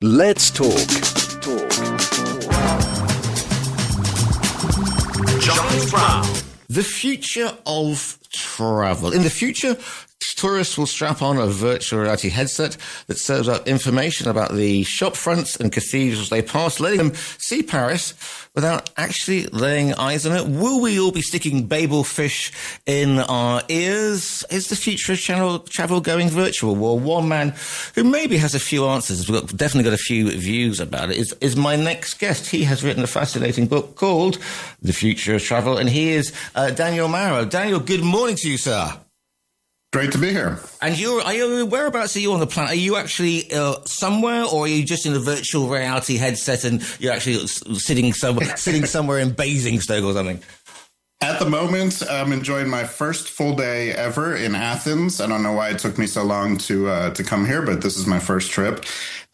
Let's talk. Giles Brown. The future of travel. In the future, tourists will strap on a virtual reality headset that serves up information about the shop fronts and cathedrals they pass, letting them see Paris without actually laying eyes on it. Will we all be sticking Babel fish in our ears? Is the future of travel going virtual? Well, one man who maybe has a few answers, definitely got a few views about it, is my next guest. He has written a fascinating book called The Future of Travel, and he is Daniel Maurer. Daniel, good morning to you, sir. Great to be here. And whereabouts are you on the planet? Are you actually somewhere, or are you just in a virtual reality headset and you're actually sitting somewhere in Basingstoke or something? At the moment, I'm enjoying my first full day ever in Athens. I don't know why it took me so long to come here, but this is my first trip.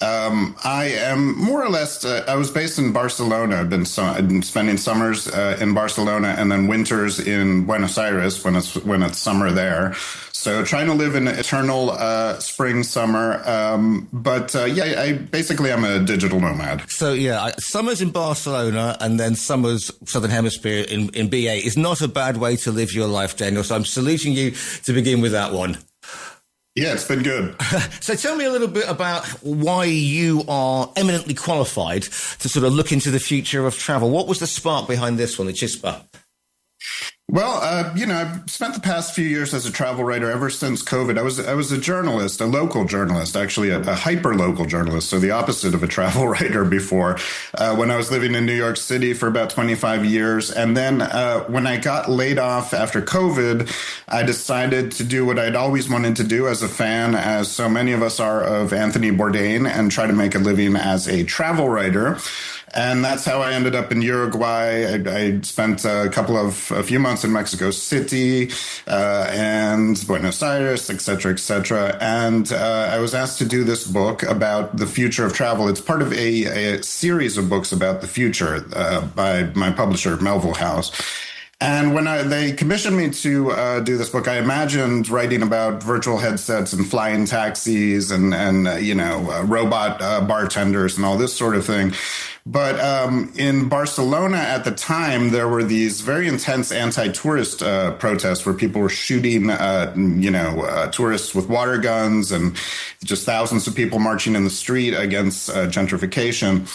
I am more or less, I was based in Barcelona. I've been spending summers in Barcelona and then winters in Buenos Aires when it's summer there. So trying to live in eternal spring, summer. But I basically I'm a digital nomad. So summers in Barcelona and then summers Southern Hemisphere in BA is not a bad way to live your life, Daniel. So I'm saluting you to begin with that one. Yeah, it's been good. So tell me a little bit about why you are eminently qualified to sort of look into the future of travel. What was the spark behind this one, the chispa? Well, I've spent the past few years as a travel writer ever since COVID. I was a journalist, a local journalist, actually a hyper-local journalist, so the opposite of a travel writer before, when I was living in New York City for about 25 years. And then when I got laid off after COVID, I decided to do what I'd always wanted to do as a fan, as so many of us are, of Anthony Bourdain, and try to make a living as a travel writer. And that's how I ended up in Uruguay. I spent a few months in Mexico City and Buenos Aires, et cetera. And I was asked to do this book about the future of travel. It's part of a series of books about the future by my publisher, Melville House. And when they commissioned me to do this book, I imagined writing about virtual headsets and flying taxis and robot bartenders and all this sort of thing. But in Barcelona at the time, there were these very intense anti-tourist protests where people were shooting, tourists with water guns and just thousands of people marching in the street against gentrification.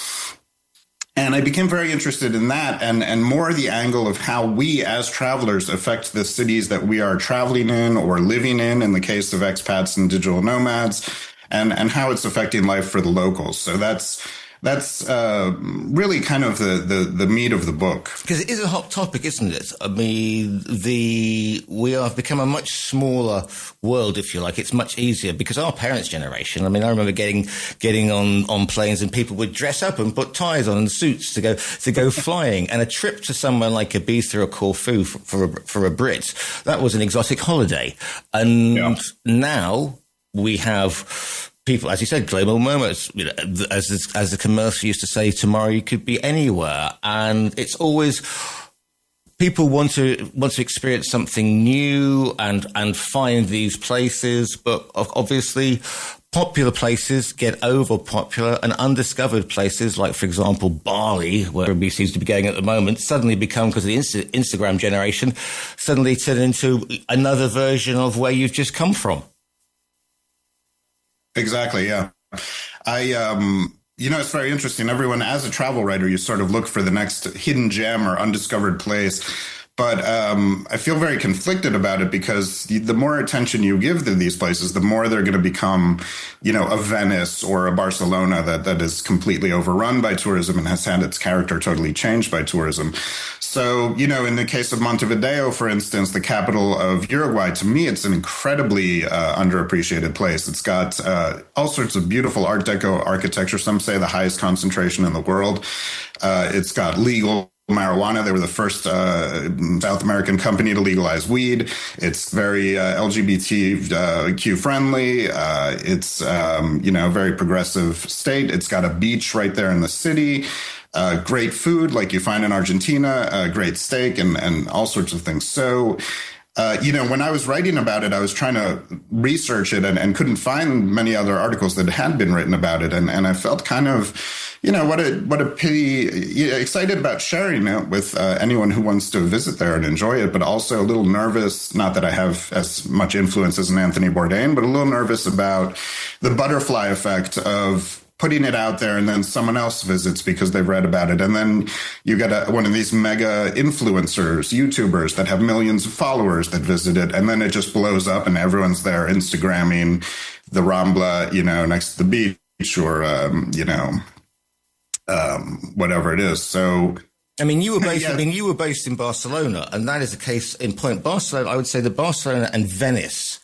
And I became very interested in that and more the angle of how we as travelers affect the cities that we are traveling in or living in the case of expats and digital nomads, and how it's affecting life for the locals. So that's really kind of the meat of the book. Because it is a hot topic, isn't it? I mean, we have become a much smaller world, if you like. It's much easier because our parents' generation, I mean, I remember getting on planes and people would dress up and put ties on and suits to go flying. And a trip to somewhere like Ibiza or Corfu for a Brit, that was an exotic holiday. And now we have people, as you said, global moments. As the commercial used to say, tomorrow you could be anywhere, and it's always people want to experience something new and find these places. But obviously, popular places get over popular, and undiscovered places, like for example Bali, where everybody seems to be going at the moment, suddenly become, because of the Instagram generation, suddenly turn into another version of where you've just come from. Exactly, yeah. It's very interesting. Everyone, as a travel writer, you sort of look for the next hidden gem or undiscovered place. But I feel very conflicted about it because the more attention you give to these places, the more they're going to become, a Venice or a Barcelona that is completely overrun by tourism and has had its character totally changed by tourism. So, in the case of Montevideo, for instance, the capital of Uruguay, to me, it's an incredibly underappreciated place. It's got all sorts of beautiful Art Deco architecture. Some say the highest concentration in the world. It's got legal marijuana. They were the first South American company to legalize weed. It's very LGBTQ friendly. It's, a very progressive state. It's got a beach right there in the city. Great food like you find in Argentina, great steak and all sorts of things. So When I was writing about it, I was trying to research it and couldn't find many other articles that had been written about it. And I felt kind of, what a pity, excited about sharing it with anyone who wants to visit there and enjoy it, but also a little nervous, not that I have as much influence as an Anthony Bourdain, but a little nervous about the butterfly effect of putting it out there and then someone else visits because they've read about it. And then you get one of these mega influencers, YouTubers that have millions of followers that visit it. And then it just blows up and everyone's there Instagramming the Rambla, next to the beach or, whatever it is. So, you were based. You were based in Barcelona, and that is a case in point. Barcelona, I would say, that Barcelona and Venice,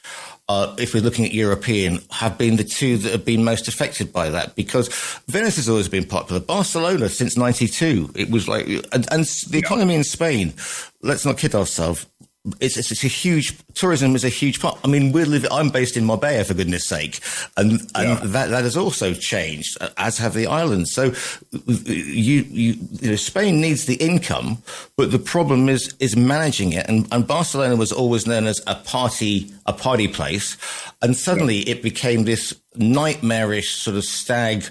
if we're looking at European, have been the two that have been most affected by that, because Venice has always been popular. Barcelona since '92, it was like, and the economy in Spain. Let's not kid ourselves. It's a huge, tourism is a huge part. I'm based in Marbella, for goodness sake. And that has also changed, as have the islands. So Spain needs the income, but the problem is managing it. And Barcelona was always known as a party place. And suddenly it became this nightmarish sort of stag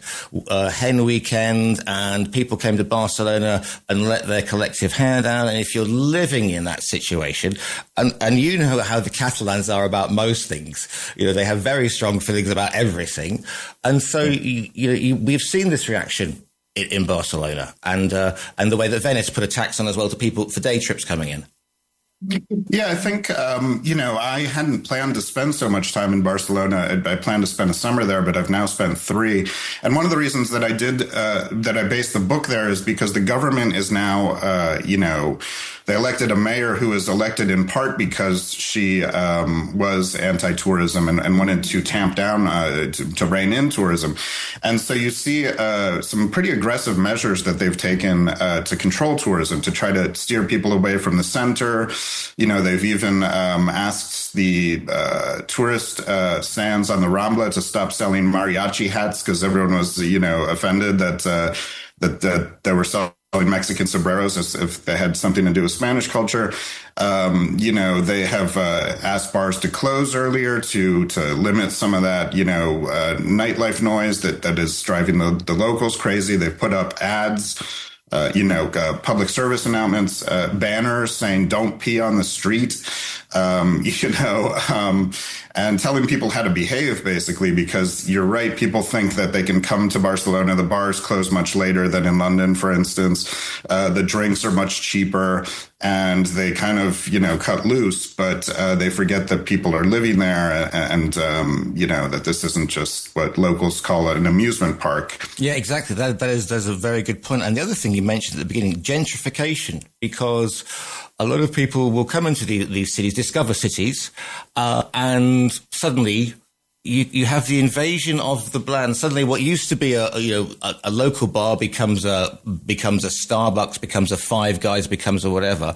hen weekend, and people came to Barcelona and let their collective hair down. And if you're living in that situation, and you know how the Catalans are about most things, they have very strong feelings about everything. And so, we've seen this reaction in Barcelona, and the way that Venice put a tax on as well to people for day trips coming in. Yeah, I think, I hadn't planned to spend so much time in Barcelona. I planned to spend a summer there, but I've now spent 3. And one of the reasons that I did, that I based the book there is because the government is now, they elected a mayor who was elected in part because she was anti-tourism and wanted to tamp down, to rein in tourism. And so you see some pretty aggressive measures that they've taken to control tourism, to try to steer people away from the center. They've even asked the tourist stands on the Rambla to stop selling mariachi hats because everyone was, offended that they were selling Mexican sombreros as if they had something to do with Spanish culture. They have asked bars to close earlier to limit some of that, nightlife noise that is driving the locals crazy. They've put up ads, public service announcements, banners saying don't pee on the street, and telling people how to behave, basically, because you're right. People think that they can come to Barcelona. The bars close much later than in London, for instance. The drinks are much cheaper and they kind of, cut loose, but they forget that people are living there and that this isn't just what locals call an amusement park. Yeah, exactly. That's a very good point. And the other thing you mentioned at the beginning, gentrification, because a lot of people will come into these cities, discover cities, and suddenly you have the invasion of the bland. Suddenly, what used to be a local bar becomes a Starbucks, becomes a Five Guys, becomes a whatever,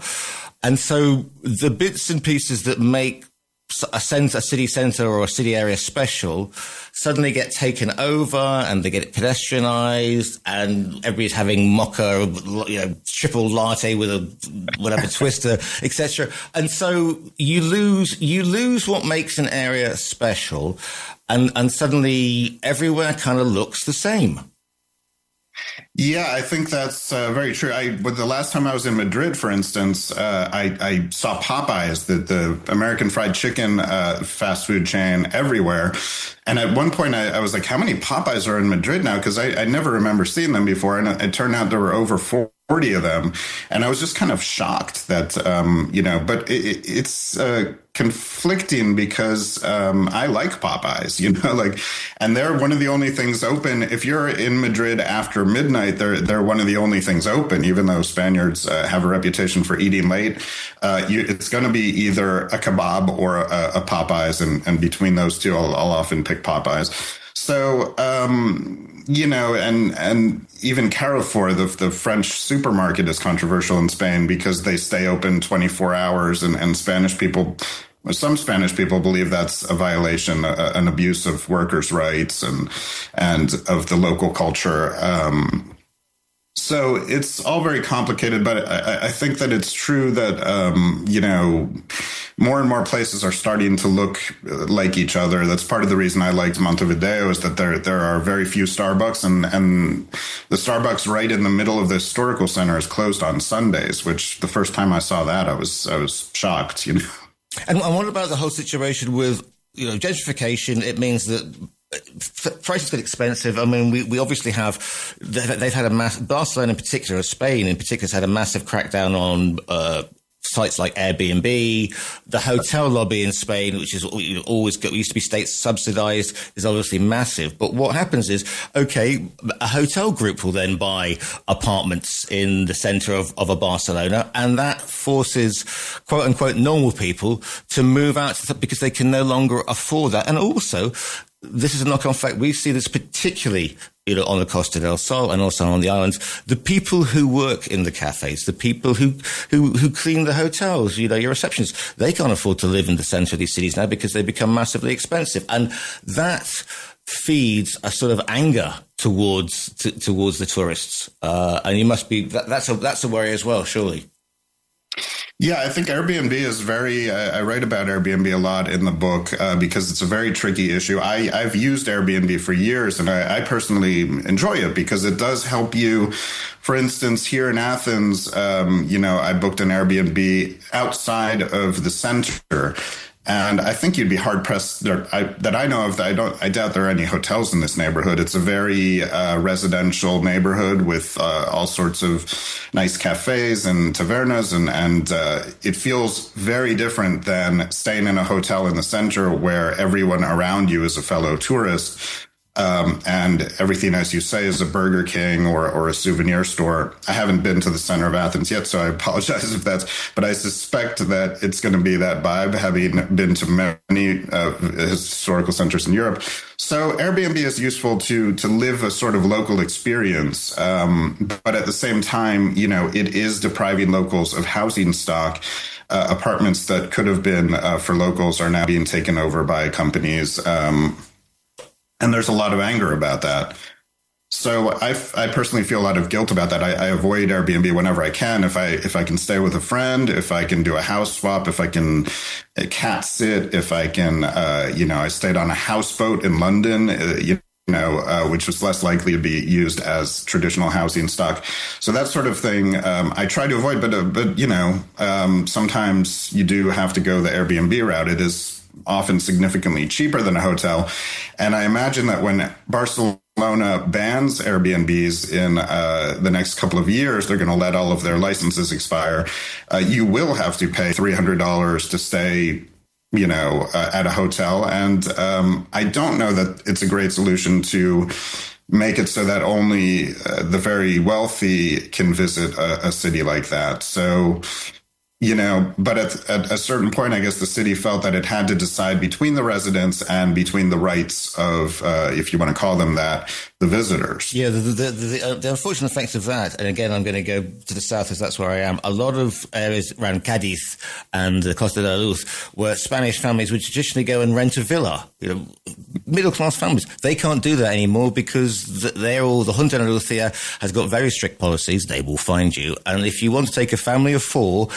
and so the bits and pieces that make a city centre or a city area special suddenly get taken over, and they get pedestrianised, and everybody's having mocha, triple latte with a whatever twister, etc. And so you lose what makes an area special, and suddenly everywhere kind of looks the same. Yeah, I think that's very true. The last time I was in Madrid, for instance, I saw Popeyes, the American fried chicken fast food chain, everywhere. And at one point, I was like, how many Popeyes are in Madrid now? Because I never remember seeing them before. And it turned out there were over 40 of them. And I was just kind of shocked that, but it's conflicting because I like Popeyes, and they're one of the only things open. If you're in Madrid after midnight, they're one of the only things open, even though Spaniards have a reputation for eating late. It's going to be either a kebab or a Popeyes. And between those two, I'll often pick Popeyes. So, and even Carrefour, the French supermarket, is controversial in Spain because they stay open 24 hours and some Spanish people believe that's a violation, an abuse of workers' rights and of the local culture. So it's all very complicated, but I think that it's true that, more and more places are starting to look like each other. That's part of the reason I liked Montevideo, is that there are very few Starbucks, and the Starbucks right in the middle of the historical center is closed on Sundays, which the first time I saw that, I was shocked, you know. And what about the whole situation with, gentrification? It means that prices get expensive. I mean, we obviously they've had Barcelona in particular, or Spain in particular, has had a massive crackdown on sites like Airbnb. The hotel lobby in Spain, which is used to be state subsidized, is obviously massive. But what happens is, okay, a hotel group will then buy apartments in the center of a Barcelona, and that forces quote unquote normal people to move out because they can no longer afford that. And also, this is a knock-on effect. We see this particularly, on the Costa del Sol and also on the islands. The people who work in the cafes, the people who clean the hotels, your receptionists, they can't afford to live in the center of these cities now because they become massively expensive. And that feeds a sort of anger towards the tourists. And you must be, that's a worry as well, surely. Yeah, I think Airbnb is I write about Airbnb a lot in the book because it's a very tricky issue. I've used Airbnb for years, and I personally enjoy it because it does help you. For instance, here in Athens, I booked an Airbnb outside of the center. And I think you'd be hard pressed that I know of. I doubt there are any hotels in this neighborhood. It's a very residential neighborhood with all sorts of nice cafes and tavernas, and it feels very different than staying in a hotel in the center where everyone around you is a fellow tourist. And everything, as you say, is a Burger King or a souvenir store. I haven't been to the center of Athens yet, so I apologize but I suspect that it's going to be that vibe, having been to many historical centers in Europe. So Airbnb is useful to live a sort of local experience. But at the same time, it is depriving locals of housing stock. Apartments that could have been for locals are now being taken over by companies. And there's a lot of anger about that. So I personally feel a lot of guilt about that. I avoid Airbnb whenever I can. If I can stay with a friend, if I can do a house swap, if I can cat sit, if I can, I stayed on a houseboat in London, which was less likely to be used as traditional housing stock. So that sort of thing, I try to avoid, but sometimes you do have to go the Airbnb route. It is often significantly cheaper than a hotel. And I imagine that when Barcelona bans Airbnbs in the next couple of years, they're going to let all of their licenses expire. You will have to pay $300 to stay at a hotel. And I don't know that it's a great solution to make it so that only the very wealthy can visit a city like that. So, but at a certain point, I guess the city felt that it had to decide between the residents and between the rights of, if you want to call them that, the visitors. Yeah, the unfortunate effects of that, and again, I'm going to go to the south as that's where I am, a lot of areas around Cadiz and the Costa de la Luz where Spanish families would traditionally go and rent a villa, middle-class families. They can't do that anymore because the Junta de Andalucía has got very strict policies. They will find you. And if you want to take a family of four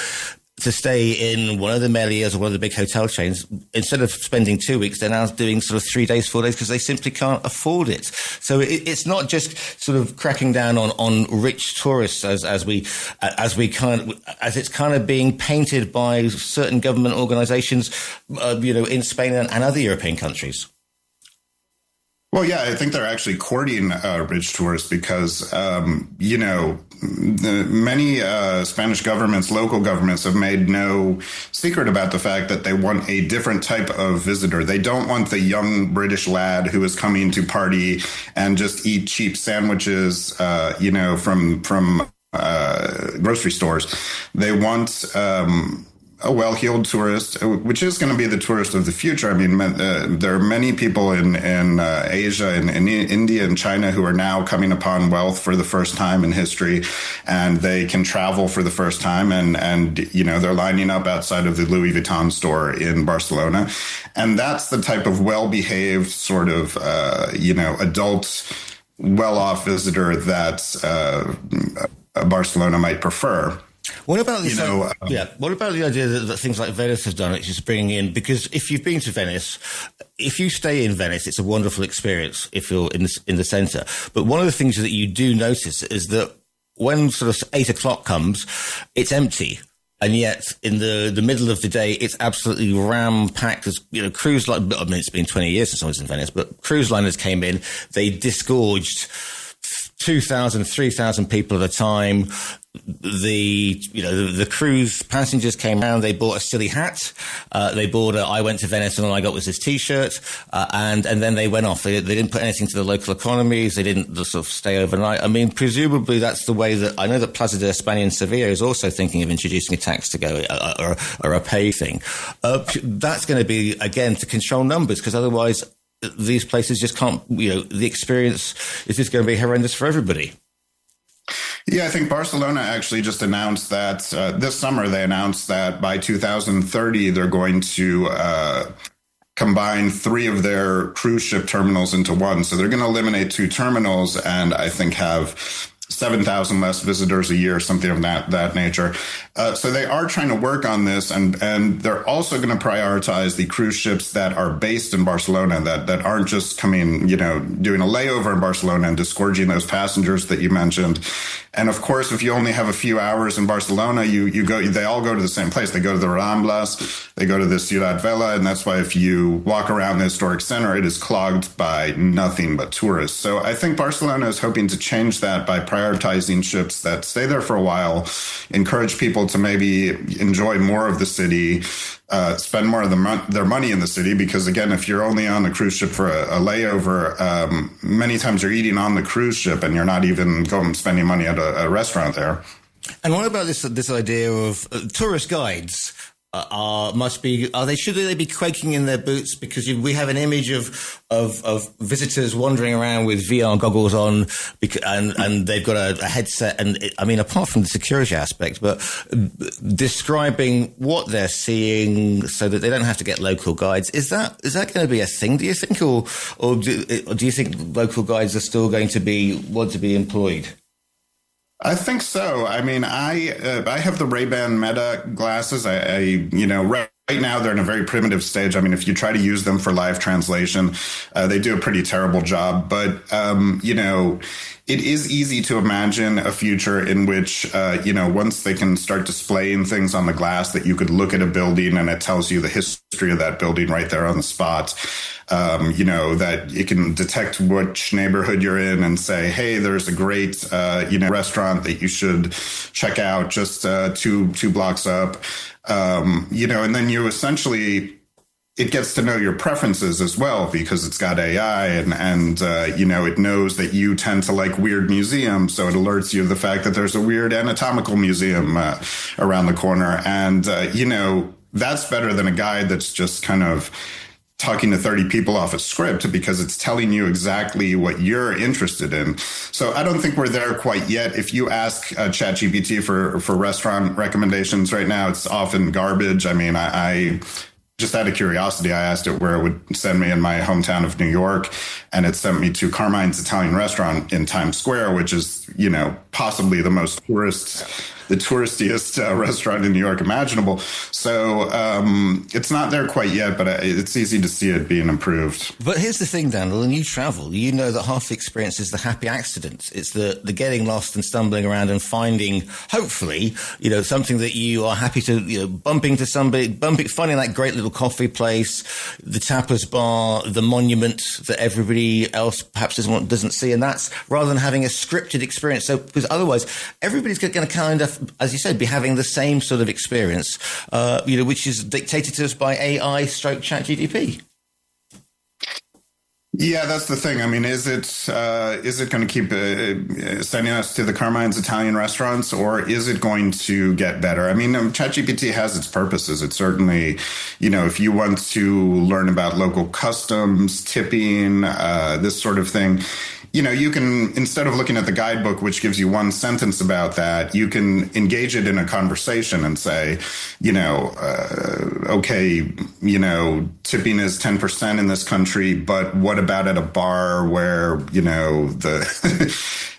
to stay in one of the Melias or one of the big hotel chains, instead of spending 2 weeks, they're now doing sort of 3 days, 4 days because they simply can't afford it. So it's not just sort of cracking down on rich tourists as it's kind of being painted by certain government organizations, in Spain and other European countries. Well, yeah, I think they're actually courting rich tourists because, many Spanish governments, local governments have made no secret about the fact that they want a different type of visitor. They don't want the young British lad who is coming to party and just eat cheap sandwiches, from grocery stores. They want a well-heeled tourist, which is going to be the tourist of the future. I mean, there are many people in Asia and in India and China who are now coming upon wealth for the first time in history, and they can travel for the first time, and they're lining up outside of the Louis Vuitton store in Barcelona, and that's the type of well-behaved sort of adult, well-off visitor that Barcelona might prefer. What about this? You know, What about the idea that things like Venice have done, which is bringing in, because if you've been to Venice, if you stay in Venice, it's a wonderful experience if you're in the centre. But one of the things that you do notice is that when sort of 8 o'clock comes, it's empty. And yet, in the middle of the day, it's absolutely ram-packed. As you know, cruise line. I mean, it's been 20 years since I was in Venice, but cruise liners came in. They disgorged 2,000, 3,000 people at a time. The cruise passengers came around. They bought a silly hat. They bought I went to Venice and all I got was this T-shirt. And then they went off. They didn't put anything to the local economies. They didn't sort of stay overnight. I mean, presumably that's the way that I know that Plaza de España in Sevilla is also thinking of introducing a tax to go or a pay thing. That's going to be, again, to control numbers, because otherwise these places just can't, the experience is just going to be horrendous for everybody. Yeah, I think Barcelona actually just announced that this summer they announced that by 2030 they're going to combine 3 of their cruise ship terminals into one. So they're going to eliminate 2 terminals and I think have 7,000 less visitors a year, something of that nature. So they are trying to work on this, and they're also going to prioritize the cruise ships that are based in Barcelona, that aren't just coming, doing a layover in Barcelona and disgorging those passengers that you mentioned. And of course, if you only have a few hours in Barcelona, they all go to the same place. They go to the Ramblas, they go to the Ciudad Vella, and that's why if you walk around the historic center, it is clogged by nothing but tourists. So I think Barcelona is hoping to change that by prioritizing ships that stay there for a while, encourage people to maybe enjoy more of the city, spend more of their money in the city, because again, if you're only on the cruise ship for a layover, many times you're eating on the cruise ship and you're not even going spending money at a restaurant there. And what about this idea of tourist guides? Should they be quaking in their boots? Because we have an image of visitors wandering around with VR goggles on, and they've got a headset. And apart from the security aspect, but describing what they're seeing so that they don't have to get local guides. Is that going to be a thing? Do you think, or do you think local guides are still going to want to be employed? I think so. I mean, I have the Ray-Ban Meta glasses. Right now they're in a very primitive stage. I mean, if you try to use them for live translation, they do a pretty terrible job. But, it is easy to imagine a future in which, once they can start displaying things on the glass, that you could look at a building and it tells you the history of that building right there on the spot. That it can detect which neighborhood you're in and say, hey, there's a great, restaurant that you should check out just 2 blocks up. And then you essentially, it gets to know your preferences as well, because it's got AI and it knows that you tend to like weird museums. So it alerts you of the fact that there's a weird anatomical museum around the corner. And, that's better than a guide that's just kind of talking to 30 people off a script, because it's telling you exactly what you're interested in. So I don't think we're there quite yet. If you ask ChatGPT for restaurant recommendations right now, it's often garbage. I mean, I just out of curiosity, I asked it where it would send me in my hometown of New York, and it sent me to Carmine's Italian Restaurant in Times Square, which is, possibly the touristiest restaurant in New York imaginable. So it's not there quite yet, but it's easy to see it being improved. But here's the thing, Daniel, when you travel, you know that half the experience is the happy accidents. It's the getting lost and stumbling around and finding, hopefully, something that you are happy to, bumping into somebody, finding that great little coffee place, the tapas bar, the monument that everybody else perhaps doesn't see. And that's rather than having a scripted experience. So, because otherwise everybody's going to kind of, as you said, be having the same sort of experience, which is dictated to us by AI / ChatGPT. Yeah, that's the thing. I mean, is it going to keep sending us to the Carmine's Italian restaurants, or is it going to get better? I mean, ChatGPT has its purposes. It certainly, if you want to learn about local customs, tipping, this sort of thing, you can, instead of looking at the guidebook, which gives you one sentence about that, you can engage it in a conversation and say, okay, tipping is 10% in this country, but what about at a bar where,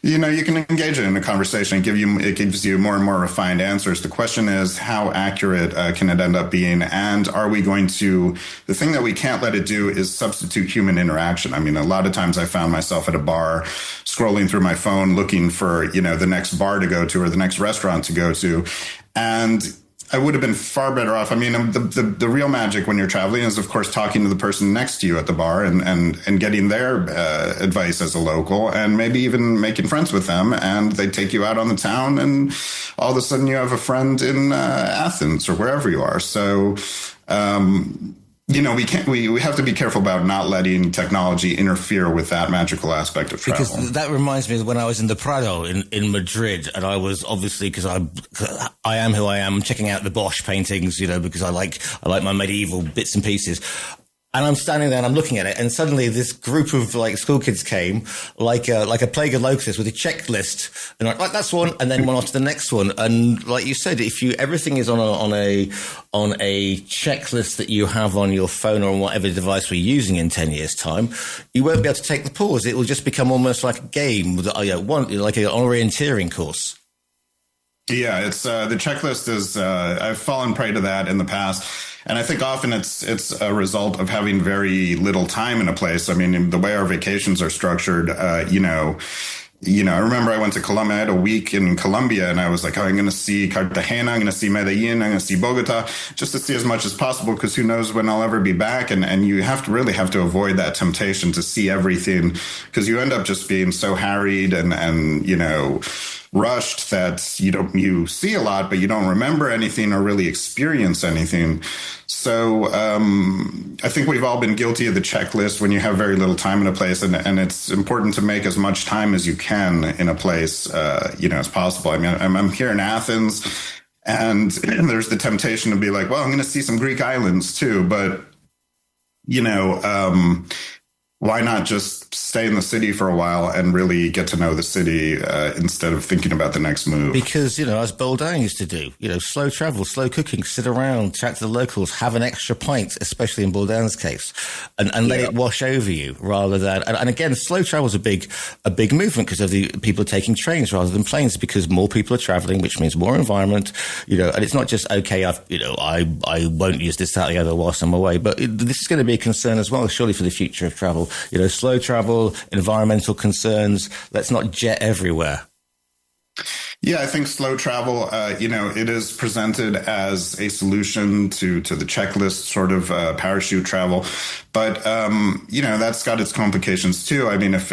You can engage it in a conversation. It gives you more and more refined answers. The question is, how accurate can it end up being? And are we going to, the thing that we can't let it do is substitute human interaction. I mean, a lot of times I found myself at a bar scrolling through my phone, looking for, the next bar to go to or the next restaurant to go to. And I would have been far better off. I mean, the real magic when you're traveling is, of course, talking to the person next to you at the bar and getting their advice as a local, and maybe even making friends with them. And they take you out on the town, and all of a sudden you have a friend in Athens or wherever you are. So, we have to be careful about not letting technology interfere with that magical aspect of travel. Because that reminds me of when I was in the Prado in Madrid, and I was obviously, because I am who I am, checking out the Bosch paintings, because I like my medieval bits and pieces. And I'm standing there and I'm looking at it, and suddenly this group of school kids came, like a plague of locusts, with a checklist, and like that's one, and then one after the next one. And like you said, if everything is on a checklist that you have on your phone or on whatever device we're using in 10 years' time, you won't be able to take the pause. It will just become almost like a game, like an orienteering course. Yeah, it's the checklist is. I've fallen prey to that in the past. And I think often it's a result of having very little time in a place. I mean, the way our vacations are structured, I remember I went to Colombia. I had a week in Colombia, and I was like, I'm going to see Cartagena, I'm going to see Medellin, I'm going to see Bogota, just to see as much as possible, because who knows when I'll ever be back. And you really have to avoid that temptation to see everything, because you end up just being so harried and rushed that you see a lot, but you don't remember anything or really experience anything. So I think we've all been guilty of the checklist when you have very little time in a place, and it's important to make as much time as you can in a place, as possible. I mean, I'm here in Athens, and there's the temptation to be like, well, I'm going to see some Greek islands too, but why not just stay in the city for a while and really get to know the city instead of thinking about the next move? Because, as Boldane used to do, slow travel, slow cooking, sit around, chat to the locals, have an extra pint, especially in Boldane's case, and let it wash over you rather than, and again, slow travel is a big movement because of the people are taking trains rather than planes, because more people are traveling, which means more environment, and it's not just, okay, I won't use this, that, or the other whilst I'm away, but this is going to be a concern as well, surely, for the future of travel. Slow travel, environmental concerns. Let's not jet everywhere. Yeah, I think slow travel, it is presented as a solution to the checklist sort of parachute travel. But, that's got its complications too. I mean, if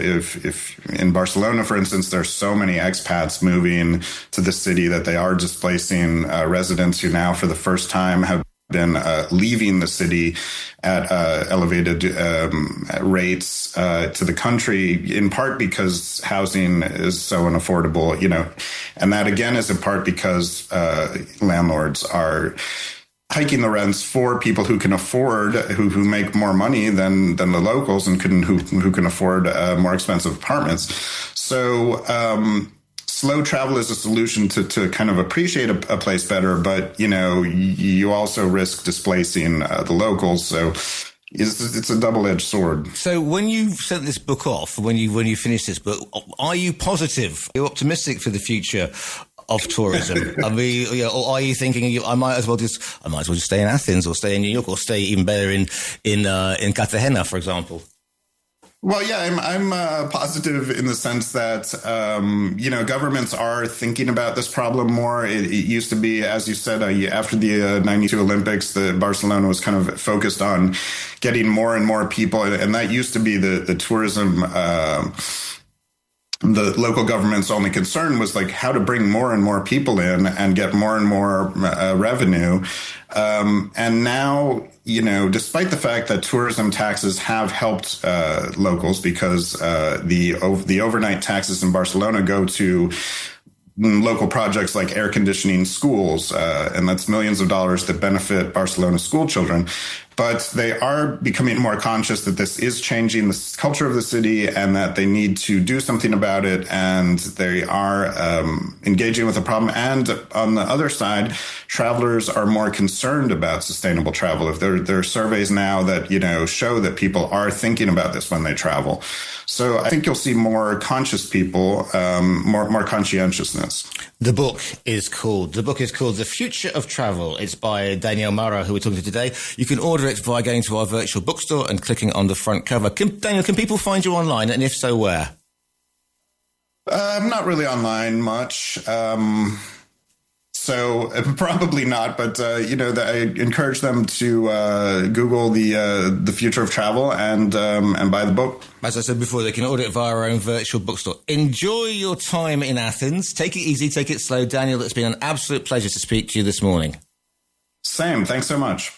in Barcelona, for instance, there's so many expats moving to the city that they are displacing residents who now for the first time have been leaving the city at elevated rates to the country, in part because housing is so unaffordable, and that again is in part because landlords are hiking the rents for people who can afford, who make more money than the locals and who can afford more expensive apartments. So slow travel is a solution to kind of appreciate a place better, but you also risk displacing the locals. So it's a double-edged sword. So when you sent this book off, when you finish this book, are you positive? Are you optimistic for the future of tourism? I mean, or are you thinking I might as well just stay in Athens or stay in New York or stay even better in Cartagena, for example? Well, yeah, I'm positive in the sense that, governments are thinking about this problem more. It used to be, as you said, after the 92 Olympics, Barcelona was kind of focused on getting more and more people. And that used to be the tourism, the local government's only concern was like how to bring more and more people in and get more and more revenue. And now, despite the fact that tourism taxes have helped locals, because the overnight taxes in Barcelona go to local projects like air conditioning schools, and that's millions of dollars that benefit Barcelona school children. but they are becoming more conscious that this is changing the culture of the city and that they need to do something about it. And they are engaging with the problem. And on the other side, travelers are more concerned about sustainable travel. If there are surveys now that, show that people are thinking about this when they travel. So I think you'll see more conscious people, more conscientiousness. The book is called The Future of Travel. It's by Daniel Maurer, who we're talking to today. You can order it by going to our virtual bookstore and clicking on the front cover. Daniel, can people find you online? And if so, where? Not really online much. So probably not, but I encourage them to Google the future of travel and buy the book. As I said before, they can order it via our own virtual bookstore. Enjoy your time in Athens. Take it easy, take it slow. Daniel, it's been an absolute pleasure to speak to you this morning. Same. Thanks so much.